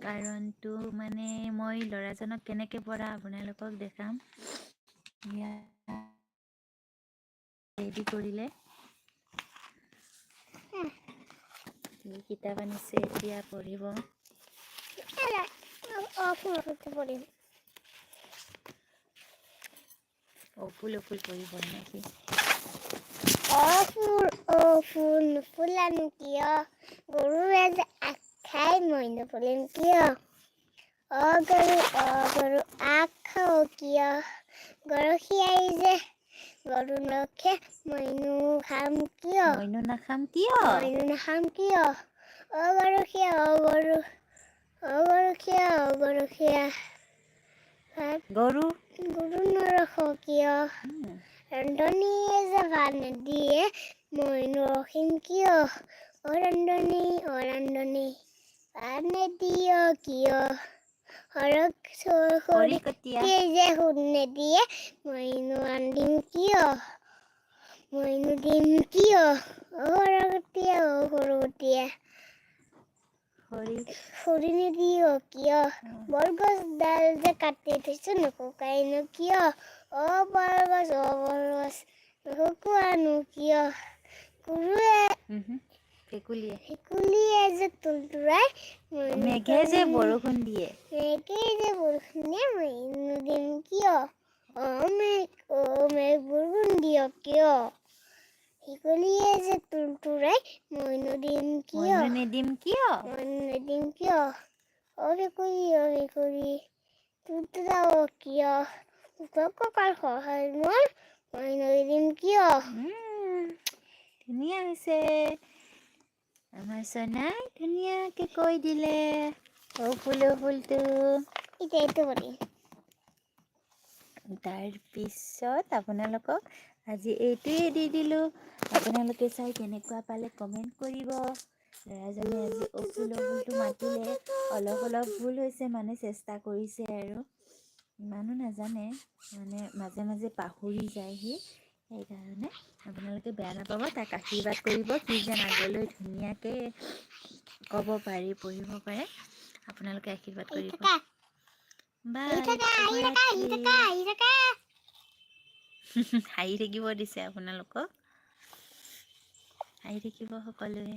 কাৰণটো মানে মই ল'ৰাজনক কেনেকে পঢ়া আপোনালোকক দেখাম। ৰেডি কৰিলে কিতাপ আনিছে, এতিয়া পঢ়িব। অফুল পঢ়িব নেকি? ফুল নুফুলানো কিয়? গৰুৱে যে আগ খাই মই নুফুলিম কিয়? গৰু আগ খাও কিয়? গৰখীয়াই যে গৰু নখে মইনো খাম কিয়? মইনো নাখাম কিয়? মইনো নাখাম কিয়? গৰখীয়া গৰখীয়া গৰু নৰখ কিয়? ৰান্ধনীয়ে যে ভাত নিদিয়ে মইনো ৰখিম কিয়? ৰান্ধনী ভাত নিদিয় কিয়? খৰিকটীয়া যে সোণ নিদিয়ে মইনো ৰান্ধিম কিয়? মইনো দিম কিয়? সৰুকটীয়া খৰি নিদিয় কিয়? বৰগছডাল যে কাটি থৈছো নুশুকাইনো কিয়? বৰগছ নুশুকুৱানো কিয়? ভেকুলীয়ে যে তুলতুৰাই মেঘে যে বৰষুণ দিয়ে। মইনো দিম কিয়? মেঘ বৰষুণ দিয় কিয়? ভেকুলীয়ে যে তুলতুৰাই মইনো দিম কিয়? মইনো নিদিম কিয়? ভেকুলী তুলতুৰাৱ কিয়? কঁকাল খহাই মই মইনো দিম কিয়? ধুনীয়া হৈছে। আমাৰ চনাই ধুনীয়াকে কৈ দিলে ফুলটো। এতিয়া এইটো কৰিম। তাৰপিছত আপোনালোকক আজি এইটোৱে দি দিলোঁ। আপোনালোকে চাই কেনেকুৱা পালে কমেণ্ট কৰিব। ল'ৰাজনে আজি ফুলটো মাতিলে অলপ ভুল হৈছে, মানে চেষ্টা কৰিছে আৰু ইমানো নাজানে, মানে মাজে মাজে পাহৰি যায় সি। সেইকাৰণে আপোনালোকে বেয়া নাপাব, তাক আশীৰ্বাদ কৰিব। সি যেন আগলৈ ধুনীয়াকে ক'ব পাৰি, পঢ়িব পাৰে। আপোনালোকে আশীৰ্বাদ কৰিব। হাঁহি থাকিব দিছে আপোনালোকক, হাঁহি থাকিব সকলোৱে।